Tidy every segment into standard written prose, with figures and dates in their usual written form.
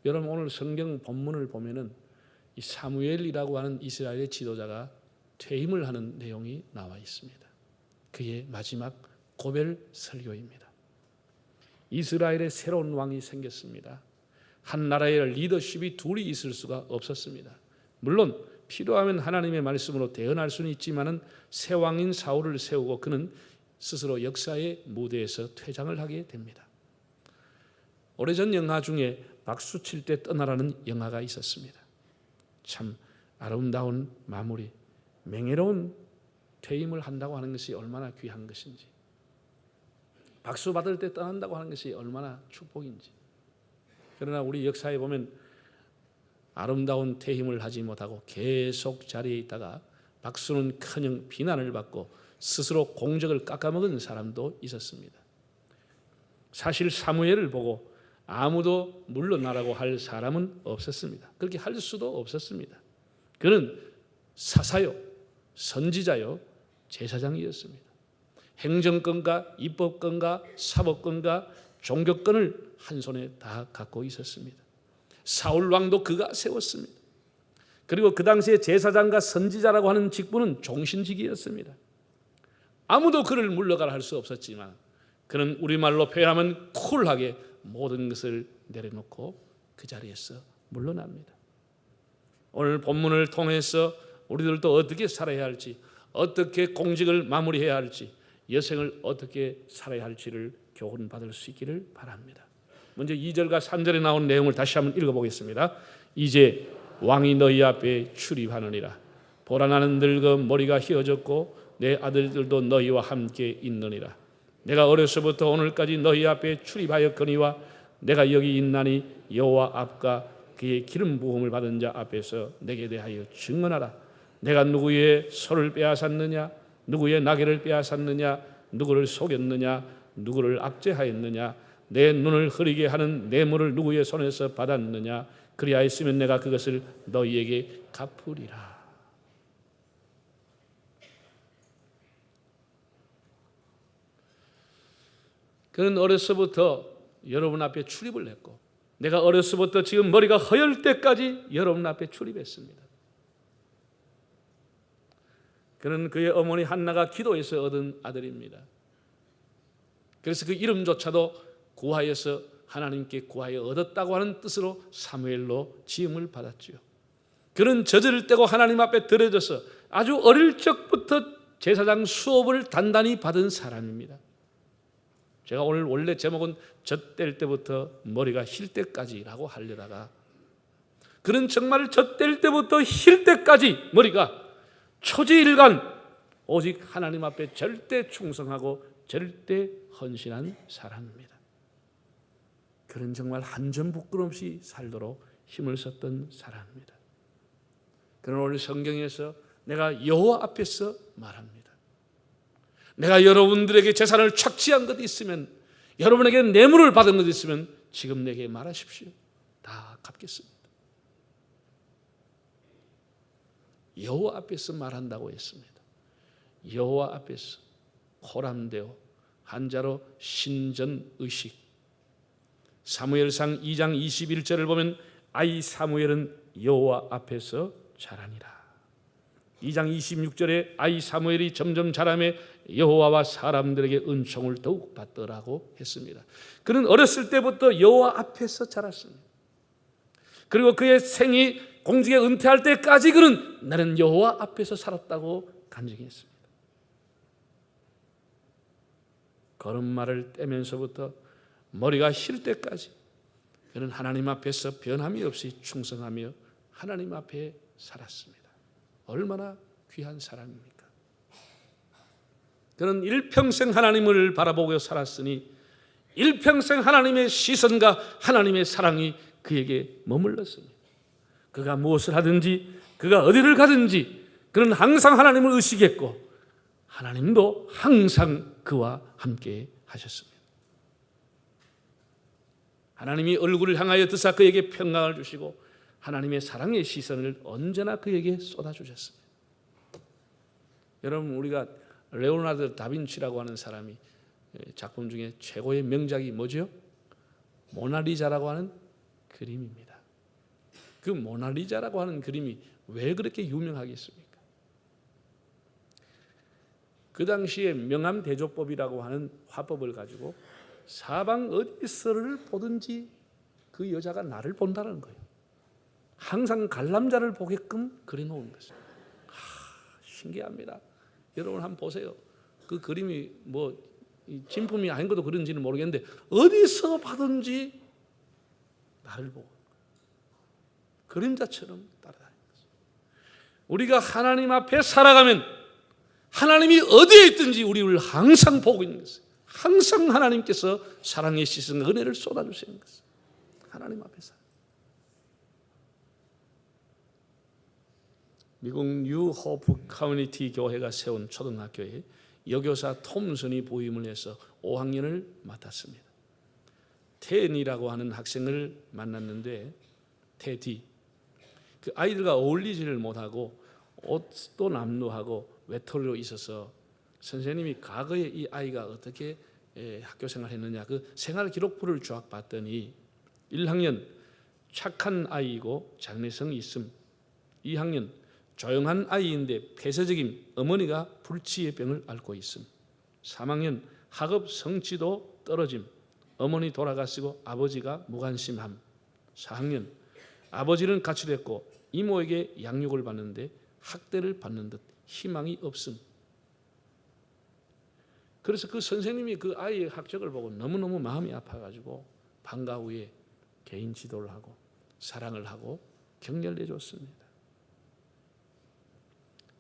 여러분 오늘 성경 본문을 보면은 이 사무엘이라고 하는 이스라엘의 지도자가 퇴임을 하는 내용이 나와 있습니다. 그의 마지막 고별 설교입니다. 이스라엘에 새로운 왕이 생겼습니다. 한 나라의 리더십이 둘이 있을 수가 없었습니다. 물론 필요하면 하나님의 말씀으로 대언할 수는 있지만은 새 왕인 사울을 세우고 그는 스스로 역사의 무대에서 퇴장을 하게 됩니다. 오래전 영화 중에 박수 칠 때 떠나라는 영화가 있었습니다. 참 아름다운 마무리, 명예로운 퇴임을 한다고 하는 것이 얼마나 귀한 것인지, 박수 받을 때 떠난다고 하는 것이 얼마나 축복인지. 그러나 우리 역사에 보면 아름다운 퇴임을 하지 못하고 계속 자리에 있다가 박수는커녕 비난을 받고 스스로 공적을 깎아먹은 사람도 있었습니다. 사실 사무엘을 보고 아무도 물러나라고 할 사람은 없었습니다. 그렇게 할 수도 없었습니다. 그는 사사요, 선지자요, 제사장이었습니다. 행정권과 입법권과 사법권과 종교권을 한 손에 다 갖고 있었습니다. 사울 왕도 그가 세웠습니다. 그리고 그 당시에 제사장과 선지자라고 하는 직분은 종신직이었습니다. 아무도 그를 물러가라 할 수 없었지만 그는 우리말로 표현하면 쿨하게 모든 것을 내려놓고 그 자리에서 물러납니다. 오늘 본문을 통해서 우리들도 어떻게 살아야 할지, 어떻게 공직을 마무리해야 할지, 여생을 어떻게 살아야 할지를 교훈받을 수 있기를 바랍니다. 먼저 2절과 3절에 나온 내용을 다시 한번 읽어보겠습니다. 이제 왕이 너희 앞에 출입하느니라. 보라 나는 늙어 머리가 휘어졌고 내 아들들도 너희와 함께 있느니라. 내가 어려서부터 오늘까지 너희 앞에 출입하였거니와 내가 여기 있나니 여호와 앞과 그의 기름 부음을 받은 자 앞에서 내게 대하여 증언하라. 내가 누구의 소를 빼앗았느냐, 누구의 나귀를 빼앗았느냐, 누구를 속였느냐, 누구를 압제하였느냐, 내 눈을 흐리게 하는 뇌물을 누구의 손에서 받았느냐, 그리하였으면 내가 그것을 너희에게 갚으리라. 그는 어려서부터 여러분 앞에 출입을 했고, 내가 어려서부터 지금 머리가 허열 때까지 여러분 앞에 출입했습니다. 그는 그의 어머니 한나가 기도해서 얻은 아들입니다. 그래서 그 이름조차도 구하여서 하나님께 구하여 얻었다고 하는 뜻으로 사무엘로 지음을 받았지요. 그는 젖을 떼고 하나님 앞에 드려져서 아주 어릴 적부터 제사장 수업을 단단히 받은 사람입니다. 제가 오늘 원래 제목은 젖뗄 때부터 머리가 힐 때까지라고 하려다가 그는 정말 젖뗄 때부터 힐 때까지 머리가 초지일간 오직 하나님 앞에 절대 충성하고 절대 헌신한 사람입니다. 그는 정말 한 점 부끄럼 없이 살도록 힘을 썼던 사람입니다. 그는 오늘 성경에서 내가 여호와 앞에서 말합니다. 내가 여러분들에게 재산을 착취한 것 있으면, 여러분에게 뇌물을 받은 것 있으면 지금 내게 말하십시오. 다 갚겠습니다. 여호와 앞에서 말한다고 했습니다. 여호와 앞에서 호람되어 한자로 신전의식. 사무엘상 2장 21절을 보면 아이 사무엘은 여호와 앞에서 자라니라. 2장 26절에 아이 사무엘이 점점 자라매 여호와와 사람들에게 은총을 더욱 받더라고 했습니다. 그는 어렸을 때부터 여호와 앞에서 자랐습니다. 그리고 그의 생이 공직에 은퇴할 때까지 그는 나는 여호와 앞에서 살았다고 간증했습니다. 걸음마를 떼면서부터 머리가 힐 때까지 그는 하나님 앞에서 변함이 없이 충성하며 하나님 앞에 살았습니다. 얼마나 귀한 사람입니까? 그는 일평생 하나님을 바라보고 살았으니 일평생 하나님의 시선과 하나님의 사랑이 그에게 머물렀습니다. 그가 무엇을 하든지, 그가 어디를 가든지 그는 항상 하나님을 의식했고 하나님도 항상 그와 함께 하셨습니다. 하나님이 얼굴을 향하여 드사 그에게 평강을 주시고 하나님의 사랑의 시선을 언제나 그에게 쏟아주셨습니다. 여러분, 우리가 레오나르도 다빈치라고 하는 사람이 작품 중에 최고의 명작이 뭐죠? 모나리자라고 하는 그림입니다. 그 모나리자라고 하는 그림이 왜 그렇게 유명하겠습니까? 그 당시에 명암대조법이라고 하는 화법을 가지고 사방 어디서를 보든지 그 여자가 나를 본다는 거예요. 항상 관람자를 보게끔 그려놓은 것입니다. 신기합니다. 여러분 한번 보세요. 그 그림이 뭐 진품이 아닌 것도 그런지는 모르겠는데 어디서 봐든지 나를 보고 그림자처럼 따라다니는 것입니다. 우리가 하나님 앞에 살아가면 하나님이 어디에 있든지 우리를 항상 보고 있는 것이에요. 항상 하나님께서 사랑의 시선과 은혜를 쏟아주시는 것이에요. 하나님 앞에 살아. 미국 뉴 호프 커뮤니티 교회가 세운 초등학교에 여교사 톰슨이 부임을 해서 5학년을 맡았습니다. 텐이라고 하는 학생을 만났는데 테디 그 아이들과 어울리지를 못하고 옷도 남루하고 외톨이로 있어서 선생님이 과거에 이 아이가 어떻게 학교 생활했느냐 그 생활 기록부를 쫙 봤더니 1학년 착한 아이이고 장래성이 있음, 2학년 조용한 아이인데 폐쇄적인 어머니가 불치의 병을 앓고 있음, 3학년 학업 성취도 떨어짐, 어머니 돌아가시고 아버지가 무관심함, 4학년 아버지는 가출했고 이모에게 양육을 받는데 학대를 받는 듯 희망이 없음. 그래서 그 선생님이 그 아이의 학적을 보고 너무너무 마음이 아파가지고 방과 후에 개인 지도를 하고 사랑을 하고 격려를 해줬습니다.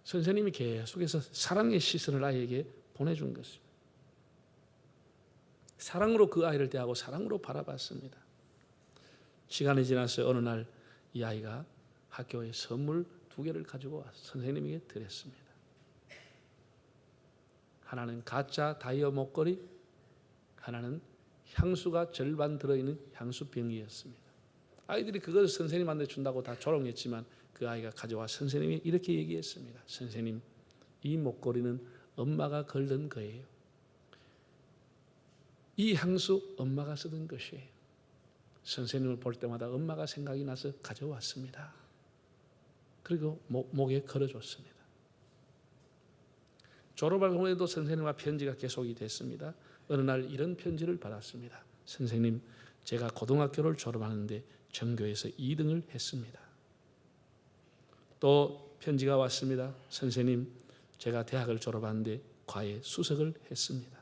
선생님이 계속해서 사랑의 시선을 아이에게 보내준 것입니다. 사랑으로 그 아이를 대하고 사랑으로 바라봤습니다. 시간이 지나서 어느 날 이 아이가 학교에 선물 2개를 가지고 와서 선생님에게 드렸습니다. 하나는 가짜 다이어 목걸이, 하나는 향수가 절반 들어있는 향수병이었습니다. 아이들이 그걸 선생님한테 준다고 다 조롱했지만 그 아이가 가져와 선생님이 이렇게 얘기했습니다. 선생님, 이 목걸이는 엄마가 걸던 거예요. 이 향수 엄마가 쓰던 것이에요. 선생님을 볼 때마다 엄마가 생각이 나서 가져왔습니다. 그리고 목에 걸어줬습니다. 졸업할 후에도 선생님과 편지가 계속이 됐습니다. 어느 날 이런 편지를 받았습니다. 선생님, 제가 고등학교를 졸업하는데 전교에서 2등을 했습니다. 또 편지가 왔습니다. 선생님, 제가 대학을 졸업하는데 과외 수석을 했습니다.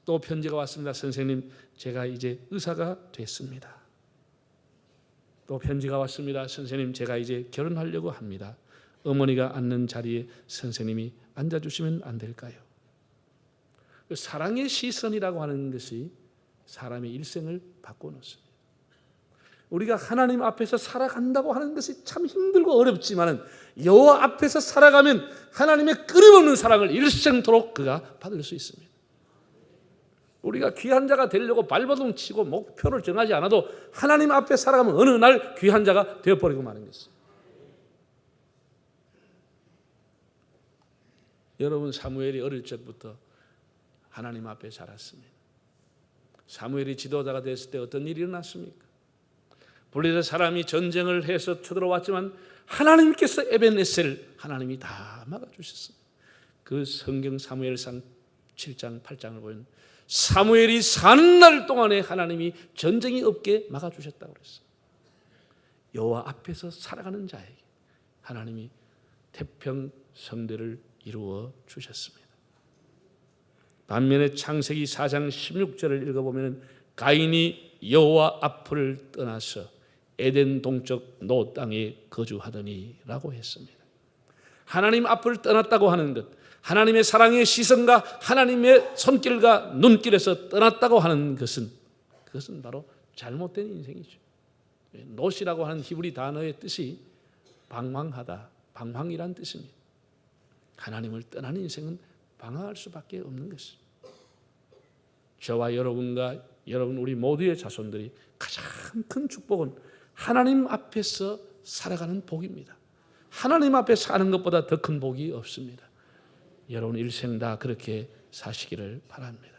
또 편지가 왔습니다. 선생님, 제가 이제 의사가 됐습니다. 또 편지가 왔습니다. 선생님, 제가 이제 결혼하려고 합니다. 어머니가 앉는 자리에 선생님이 앉아주시면 안 될까요? 사랑의 시선이라고 하는 것이 사람의 일생을 바꿔놓습니다. 우리가 하나님 앞에서 살아간다고 하는 것이 참 힘들고 어렵지만 여호와 앞에서 살아가면 하나님의 끊임없는 사랑을 일생토록 그가 받을 수 있습니다. 우리가 귀한 자가 되려고 발버둥 치고 목표를 정하지 않아도 하나님 앞에 살아가면 어느 날 귀한 자가 되어버리고 마는 것입니다. 여러분, 사무엘이 어릴 적부터 하나님 앞에 자랐습니다. 사무엘이 지도자가 됐을 때 어떤 일이 일어났습니까? 블레셋 사람이 전쟁을 해서 쳐들어왔지만 하나님께서 에벤에셀 하나님이 다 막아주셨습니다. 그 성경 사무엘상 7장 8장을 보면 사무엘이 사는 날 동안에 하나님이 전쟁이 없게 막아주셨다고 그랬어요. 여호와 앞에서 살아가는 자에게 하나님이 태평성대를 이루어 주셨습니다. 반면에 창세기 4장 16절을 읽어보면 가인이 여호와 앞을 떠나서 에덴 동쪽 노 땅에 거주하더니 라고 했습니다. 하나님 앞을 떠났다고 하는 것, 하나님의 사랑의 시선과 하나님의 손길과 눈길에서 떠났다고 하는 것은 그것은 바로 잘못된 인생이죠. 노시라고 하는 히브리 단어의 뜻이 방황하다, 방황이란 뜻입니다. 하나님을 떠나는 인생은 방황할 수밖에 없는 것입니다. 저와 여러분과 여러분 우리 모두의 자손들이 가장 큰 축복은 하나님 앞에서 살아가는 복입니다. 하나님 앞에 사는 것보다 더 큰 복이 없습니다. 여러분 일생 다 그렇게 사시기를 바랍니다.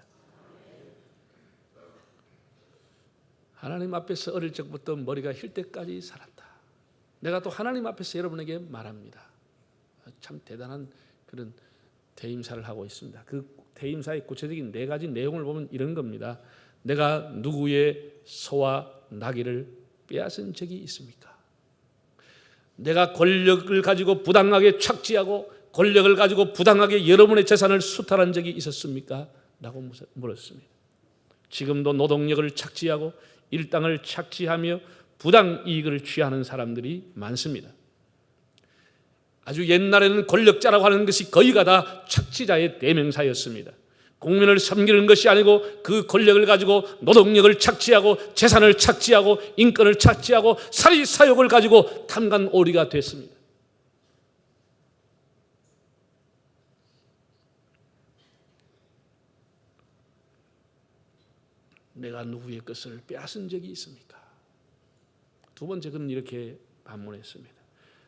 하나님 앞에서 어릴 적부터 머리가 힐 때까지 살았다. 내가 또 하나님 앞에서 여러분에게 말합니다. 참 대단한 그런 대임사를 하고 있습니다. 그 대임사의 구체적인 4가지 내용을 보면 이런 겁니다. 내가 누구의 소와 나귀를 빼앗은 적이 있습니까? 내가 권력을 가지고 부당하게 착취하고 권력을 가지고 부당하게 여러분의 재산을 수탈한 적이 있었습니까? 라고 물었습니다. 지금도 노동력을 착취하고 일당을 착취하며 부당 이익을 취하는 사람들이 많습니다. 아주 옛날에는 권력자라고 하는 것이 거의가 다 착취자의 대명사였습니다. 국민을 섬기는 것이 아니고 그 권력을 가지고 노동력을 착취하고 재산을 착취하고 인권을 착취하고 사리사욕을 가지고 탐관오리가 됐습니다. 내가 누구의 것을 빼앗은 적이 있습니까? 두 번째 그는 이렇게 반문했습니다.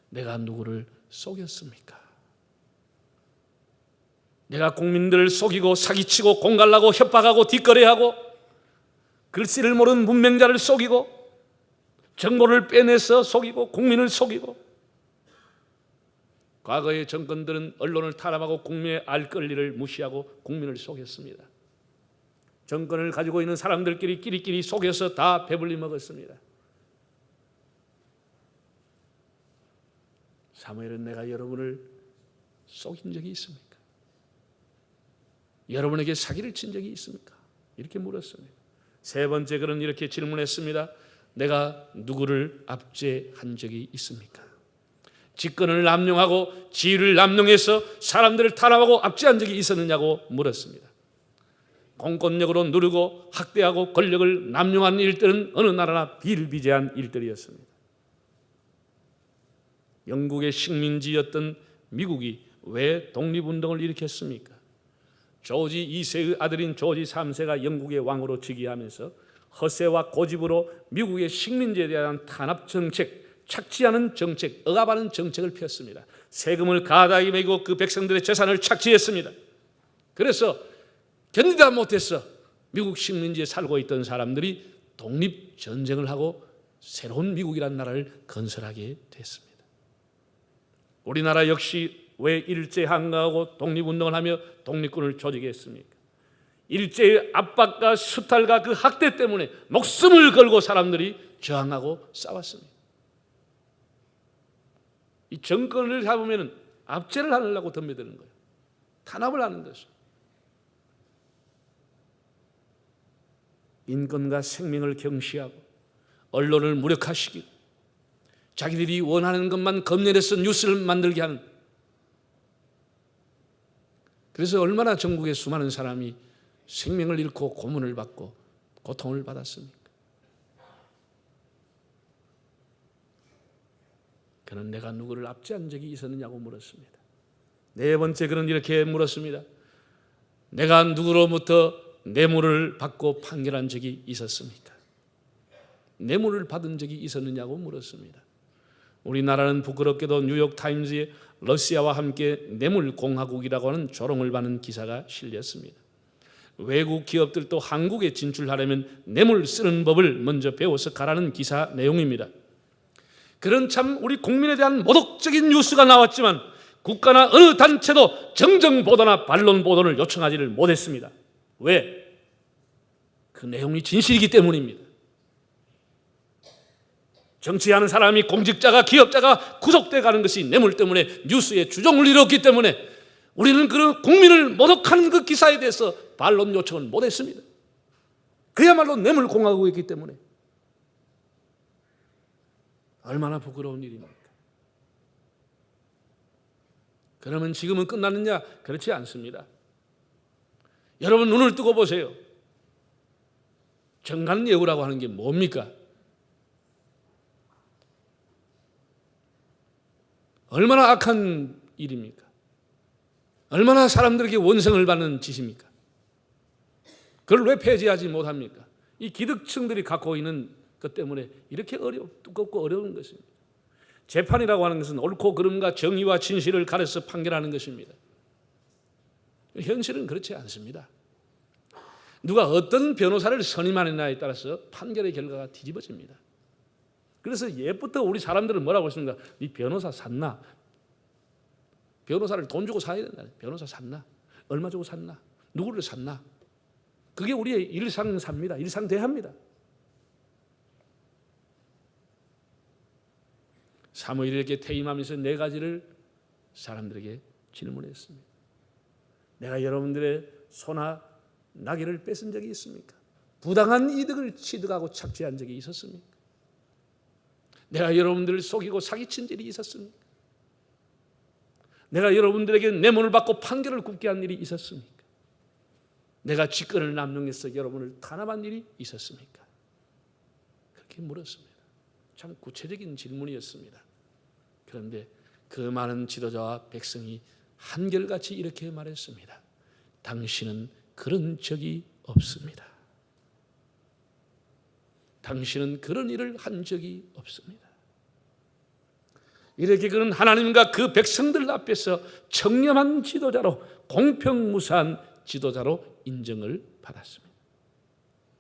내가 누구를 속였습니까? 내가 국민들을 속이고 사기치고 공갈라고 협박하고 뒷거래하고 글씨를 모르는 문맹자를 속이고 정보를 빼내서 속이고 국민을 속이고 과거의 정권들은 언론을 탄압하고 국민의 알 권리를 무시하고 국민을 속였습니다. 정권을 가지고 있는 사람들끼리 끼리끼리 속여서 다 배불리 먹었습니다. 사무엘은 내가 여러분을 속인 적이 있습니까? 여러분에게 사기를 친 적이 있습니까? 이렇게 물었습니다. 세 번째 그는 이렇게 질문했습니다. 내가 누구를 압제한 적이 있습니까? 직권을 남용하고 지위를 남용해서 사람들을 탄압하고 압제한 적이 있었느냐고 물었습니다. 공권력으로 누르고 학대하고 권력을 남용한 일들은 어느 나라나 비일비재한 일들이었습니다. 영국의 식민지였던 미국이 왜 독립운동을 일으켰습니까? 조지 2세의 아들인 조지 3세가 영국의 왕으로 즉위하면서 허세와 고집으로 미국의 식민지에 대한 탄압 정책, 착취하는 정책, 억압하는 정책을 폈습니다. 세금을 가다하게 매기고 그 백성들의 재산을 착취했습니다. 그래서 견디다 못해서 미국 식민지에 살고 있던 사람들이 독립전쟁을 하고 새로운 미국이라는 나라를 건설하게 됐습니다. 우리나라 역시 왜 일제항거하고 독립운동을 하며 독립군을 조직했습니까? 일제의 압박과 수탈과 그 학대 때문에 목숨을 걸고 사람들이 저항하고 싸웠습니다. 이 정권을 잡으면 압제를 하려고 덤벼드는 거예요. 탄압을 하는 것이죠. 인권과 생명을 경시하고 언론을 무력화시키고 자기들이 원하는 것만 검열해서 뉴스를 만들게 하는, 그래서 얼마나 전국의 수많은 사람이 생명을 잃고 고문을 받고 고통을 받았습니까? 그는 내가 누구를 압제한 적이 있었느냐고 물었습니다. 네 번째 그는 이렇게 물었습니다. 내가 누구로부터 뇌물을 받고 판결한 적이 있었습니까? 뇌물을 받은 적이 있었느냐고 물었습니다. 우리나라는 부끄럽게도 뉴욕타임즈에 러시아와 함께 뇌물공화국이라고 하는 조롱을 받는 기사가 실렸습니다. 외국 기업들도 한국에 진출하려면 뇌물 쓰는 법을 먼저 배워서 가라는 기사 내용입니다. 그런 참 우리 국민에 대한 모독적인 뉴스가 나왔지만 국가나 어느 단체도 정정보도나 반론보도를 요청하지를 못했습니다. 왜? 그 내용이 진실이기 때문입니다. 정치하는 사람이, 공직자가, 기업자가 구속돼 가는 것이 뇌물 때문에 뉴스에 주종을 이뤘기 때문에 우리는 그런 국민을 모독하는 그 기사에 대해서 반론 요청을 못했습니다. 그야말로 뇌물 공화국이기 때문에. 얼마나 부끄러운 일입니까? 그러면 지금은 끝났느냐? 그렇지 않습니다. 여러분 눈을 뜨고 보세요. 정관예우라고 하는 게 뭡니까? 얼마나 악한 일입니까? 얼마나 사람들에게 원성을 받는 짓입니까? 그걸 왜 폐지하지 못합니까? 이 기득층들이 갖고 있는 것 때문에 이렇게 두껍고 어려운 것입니다. 재판이라고 하는 것은 옳고 그름과 정의와 진실을 가려서 판결하는 것입니다. 현실은 그렇지 않습니다. 누가 어떤 변호사를 선임하느냐에 따라서 판결의 결과가 뒤집어집니다. 그래서 예부터 우리 사람들은 뭐라고 했습니까? 네 변호사 샀나? 변호사를 돈 주고 사야 된다. 변호사 샀나? 얼마 주고 샀나? 누구를 샀나? 그게 우리의 일상사입니다. 일상대화입니다. 사무엘에게 퇴임하면서 4가지를 사람들에게 질문했습니다. 내가 여러분들의 소나 나귀를 뺏은 적이 있습니까? 부당한 이득을 취득하고 착취한 적이 있었습니까? 내가 여러분들을 속이고 사기친 일이 있었습니까? 내가 여러분들에게 뇌물을 받고 판결을 굽게 한 일이 있었습니까? 내가 직권을 남용해서 여러분을 탄압한 일이 있었습니까? 그렇게 물었습니다. 참 구체적인 질문이었습니다. 그런데 그 많은 지도자와 백성이 한결같이 이렇게 말했습니다. 당신은 그런 적이 없습니다. 당신은 그런 일을 한 적이 없습니다. 이렇게 그는 하나님과 그 백성들 앞에서 청렴한 지도자로, 공평무사한 지도자로 인정을 받았습니다.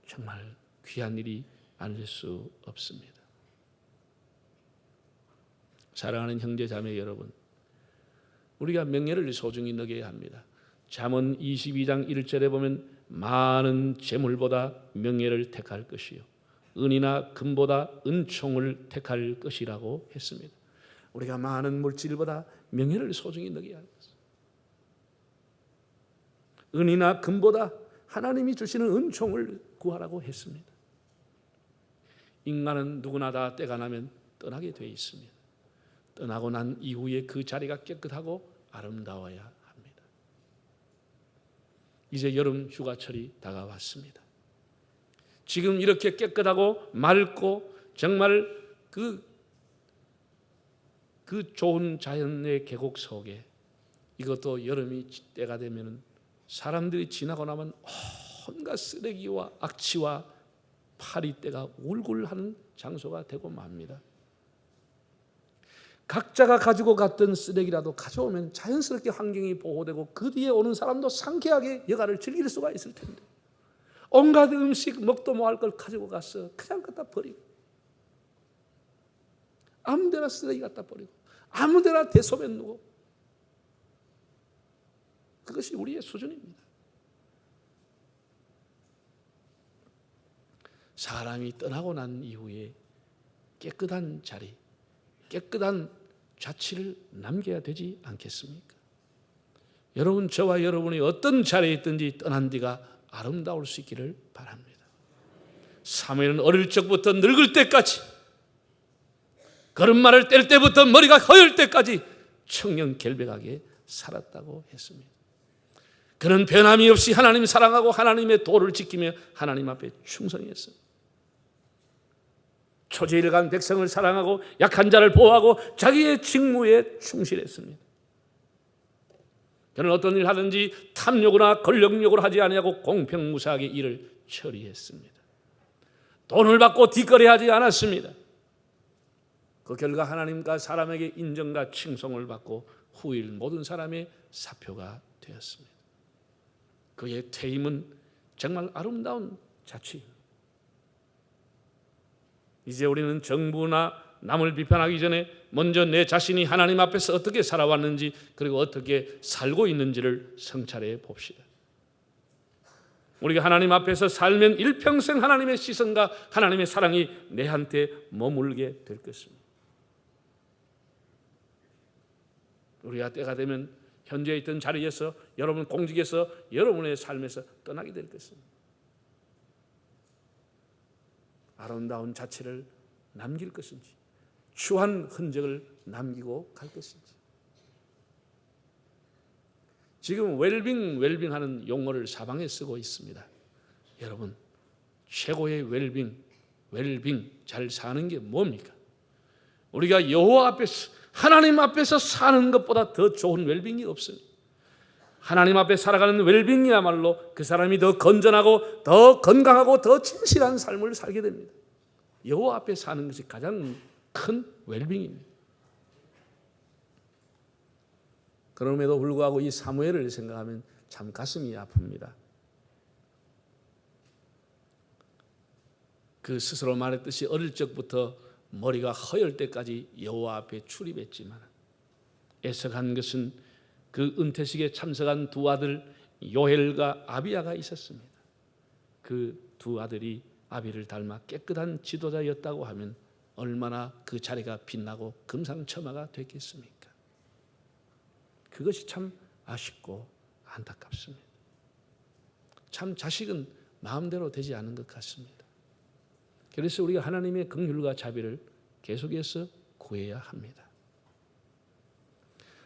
정말 귀한 일이 아닐 수 없습니다. 사랑하는 형제 자매 여러분, 우리가 명예를 소중히 여겨야 합니다. 잠언 22장 1절에 보면 많은 재물보다 명예를 택할 것이요 은이나 금보다 은총을 택할 것이라고 했습니다. 우리가 많은 물질보다 명예를 소중히 여겨야 합니다. 은이나 금보다 하나님이 주시는 은총을 구하라고 했습니다. 인간은 누구나 다 때가 나면 떠나게 되어 있습니다. 떠나고 난 이후에 그 자리가 깨끗하고 아름다워야 합니다. 이제 여름 휴가철이 다가왔습니다. 지금 이렇게 깨끗하고 맑고 정말 그 좋은 자연의 계곡 속에, 이것도 여름이 때가 되면 사람들이 지나고 나면 온갖 쓰레기와 악취와 파리떼가 울굴하는 장소가 되고 맙니다. 각자가 가지고 갔던 쓰레기라도 가져오면 자연스럽게 환경이 보호되고 그 뒤에 오는 사람도 상쾌하게 여가를 즐길 수가 있을 텐데, 온갖 음식 먹도 뭐 할 걸 가지고 가서 그냥 갖다 버리고, 아무데나 쓰레기 갖다 버리고, 아무데나 대소변 누고, 그것이 우리의 수준입니다. 사람이 떠나고 난 이후에 깨끗한 자리, 깨끗한 자취를 남겨야 되지 않겠습니까? 여러분, 저와 여러분이 어떤 자리에 있든지 떠난 뒤가 아름다울 수 있기를 바랍니다. 사무엘은 어릴 적부터 늙을 때까지, 걸음마를 뗄 때부터 머리가 허열 때까지 청렴결백하게 살았다고 했습니다. 그는 변함이 없이 하나님 사랑하고 하나님의 도를 지키며 하나님 앞에 충성했습니다. 초지일간 백성을 사랑하고 약한 자를 보호하고 자기의 직무에 충실했습니다. 그는 어떤 일을 하든지 탐욕이나 권력욕으로 하지 아니하고 공평무사하게 일을 처리했습니다. 돈을 받고 뒷거래하지 않았습니다. 그 결과 하나님과 사람에게 인정과 칭송을 받고 후일 모든 사람의 사표가 되었습니다. 그의 퇴임은 정말 아름다운 자취입니다. 이제 우리는 정부나 남을 비판하기 전에 먼저 내 자신이 하나님 앞에서 어떻게 살아왔는지, 그리고 어떻게 살고 있는지를 성찰해 봅시다. 우리가 하나님 앞에서 살면 일평생 하나님의 시선과 하나님의 사랑이 내한테 머물게 될 것입니다. 우리가 때가 되면 현재 있던 자리에서, 여러분 공직에서, 여러분의 삶에서 떠나게 될 것입니다. 아름다운 자취를 남길 것인지, 추한 흔적을 남기고 갈 것인지. 지금 웰빙하는 용어를 사방에 쓰고 있습니다. 여러분, 최고의 웰빙 잘 사는 게 뭡니까? 우리가 여호와 앞에서, 하나님 앞에서 사는 것보다 더 좋은 웰빙이 없습니다. 하나님 앞에 살아가는 웰빙이야말로 그 사람이 더 건전하고 더 건강하고 더 진실한 삶을 살게 됩니다. 여호와 앞에 사는 것이 가장 큰 웰빙입니다. 그럼에도 불구하고 이 사무엘을 생각하면 참 가슴이 아픕니다. 그 스스로 말했듯이 어릴 적부터 머리가 허열 때까지 여호와 앞에 출입했지만 애석한 것은 그 은퇴식에 참석한 두 아들 요엘과 아비야가 있었습니다. 그 두 아들이 아비를 닮아 깨끗한 지도자였다고 하면 얼마나 그 자리가 빛나고 금상첨화가 됐겠습니까? 그것이 참 아쉽고 안타깝습니다. 참 자식은 마음대로 되지 않은 것 같습니다. 그래서 우리가 하나님의 긍휼과 자비를 계속해서 구해야 합니다.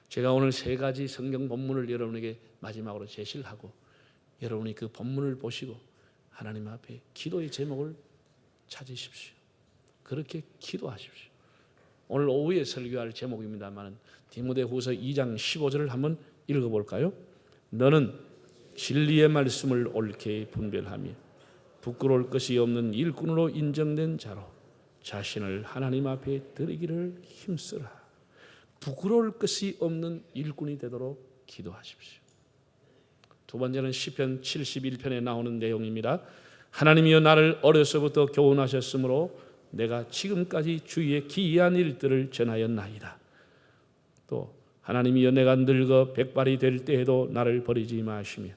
제가 오늘 세 가지 성경 본문을 여러분에게 마지막으로 제시를 하고 여러분이 그 본문을 보시고 하나님 앞에 기도의 제목을 찾으십시오. 그렇게 기도하십시오. 오늘 오후에 설교할 제목입니다만 디모데후서 2장 15절을 한번 읽어볼까요? 너는 진리의 말씀을 옳게 분별하며 부끄러울 것이 없는 일꾼으로 인정된 자로 자신을 하나님 앞에 드리기를 힘쓰라. 부끄러울 것이 없는 일꾼이 되도록 기도하십시오. 두 번째는 시편 71편에 나오는 내용입니다. 하나님이여 나를 어려서부터 교훈하셨으므로 내가 지금까지 주의 기이한 일들을 전하였나이다. 또 하나님이여 내가 늙어 백발이 될 때에도 나를 버리지 마시며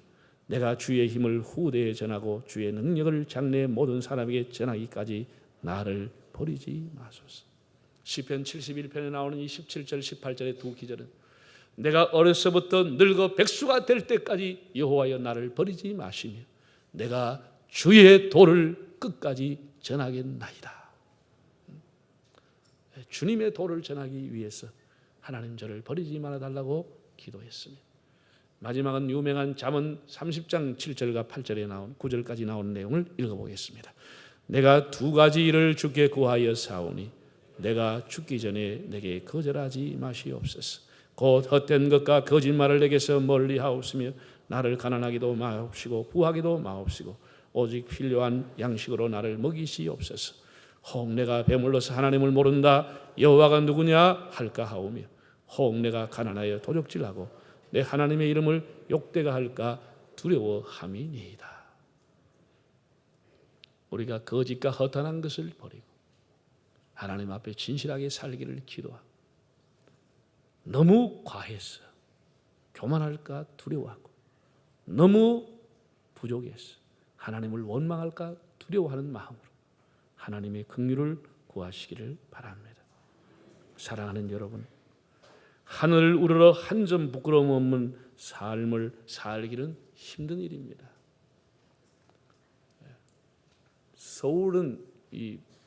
내가 주의 힘을 후대에 전하고 주의 능력을 장래의 모든 사람에게 전하기까지 나를 버리지 마소서. 시편 71편에 나오는 이 17절 18절의 두 기절은 내가 어려서부터 늙어 백수가 될 때까지 여호와여 나를 버리지 마시며 내가 주의 도를 끝까지 전하겠나이다. 주님의 도를 전하기 위해서 하나님 저를 버리지 말아달라고 기도했습니다. 마지막은 유명한 잠언 30장 7절과 8절에 나온 9절까지 나오는 내용을 읽어보겠습니다. 내가 두 가지 일을 주께 구하여 사오니 내가 죽기 전에 내게 거절하지 마시옵소서. 곧 헛된 것과 거짓말을 내게서 멀리 하옵시며 나를 가난하기도 마옵시고 부하기도 마옵시고 오직 필요한 양식으로 나를 먹이시옵소서. 혹 내가 배물러서 하나님을 모른다 여호와가 누구냐 할까 하오며 혹 내가 가난하여 도적질하고 내 하나님의 이름을 욕되가 할까 두려워함이니이다. 우리가 거짓과 허탄한 것을 버리고 하나님 앞에 진실하게 살기를 기도하고 너무 과해서 교만할까 두려워하고 너무 부족해서 하나님을 원망할까 두려워하는 마음으로 하나님의 긍휼을 구하시기를 바랍니다. 사랑하는 여러분, 하늘을 우러러 한 점 부끄러움 없는 삶을 살기는 힘든 일입니다.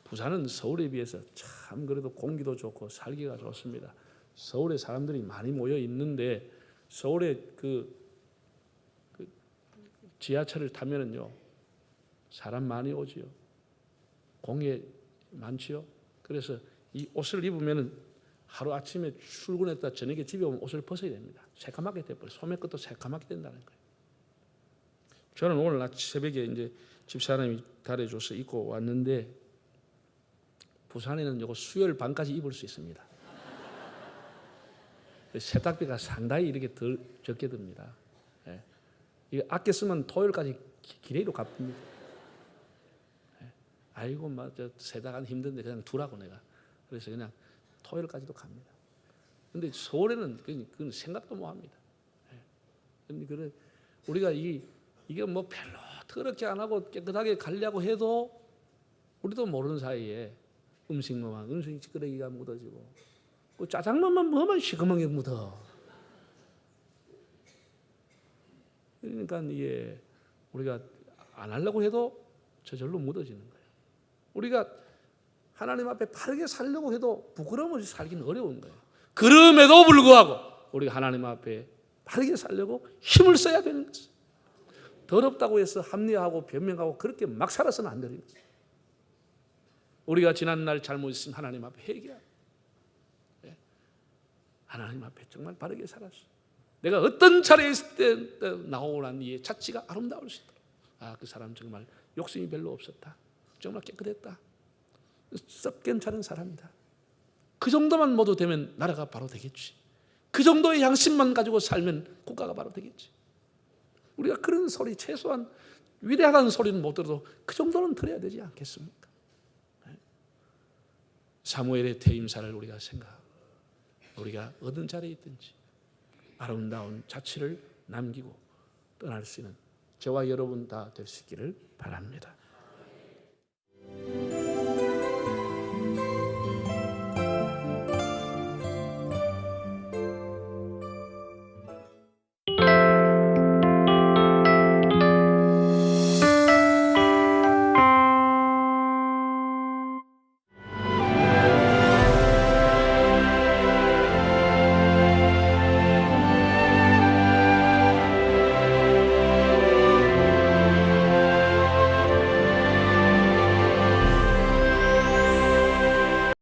부산은 서울에 비해서 참 그래도 공기도 좋고 살기가 좋습니다. 서울에 사람들이 많이 모여 있는데 서울에 그 지하철을 타면은요 사람 많이 오지요. 공해 많지요. 그래서 이 옷을 입으면은 하루 아침에 출근했다 저녁에 집에 오면 옷을 벗어야 됩니다. 새까맣게 돼버려. 소매 끝도 새까맣게 된다는 거예요. 저는 오늘 아침 새벽에 이제 집사람이 달아줘서 입고 왔는데 부산에는 이거 수요일 밤까지 입을 수 있습니다. 세탁비가 상당히 이렇게 덜 적게 듭니다. 예. 이거 아껴 쓰면 토요일까지 기레기로 갚습니다. 예. 아이고 저 세탁은 힘든데 그냥 두라고 내가. 그래서 그냥 토요일까지도 갑니다. 근데 서울에는 그건 생각도 못 합니다. 예. 근데 우리가 이게 뭐 별로 더럽게 안 하고 깨끗하게 가려고 해도 우리도 모르는 사이에 음식 찌끄레기가 묻어지고 그 짜장면만 뭐만 시커멓게 묻어. 그러니까 이게 우리가 안 하려고 해도 저절로 묻어지는 거예요. 우리가 하나님 앞에 바르게 살려고 해도 부끄러움 없이 살기는 어려운 거예요. 그럼에도 불구하고 우리가 하나님 앞에 바르게 살려고 힘을 써야 되는 것이에요. 더럽다고 해서 합리화하고 변명하고 그렇게 막 살아서는 안 되는 것이에요. 우리가 지난날 잘못했으면 하나님 앞에 회개하고 하나님 앞에 정말 바르게 살았어. 내가 어떤 자리에 있을 때 나오란 이 자취가 아름다울 수 있도록 그 사람 정말 욕심이 별로 없었다. 정말 깨끗했다. 썩 괜찮은 사람이다. 그 정도만 모두 되면 나라가 바로 되겠지. 그 정도의 양심만 가지고 살면 국가가 바로 되겠지. 우리가 그런 소리 최소한 위대하다는 소리는 못 들어도 그 정도는 들어야 되지 않겠습니까? 사무엘의 퇴임사를 우리가 생각하고 우리가 어떤 자리에 있든지 아름다운 자취를 남기고 떠날 수 있는 저와 여러분 다 될 수 있기를 바랍니다.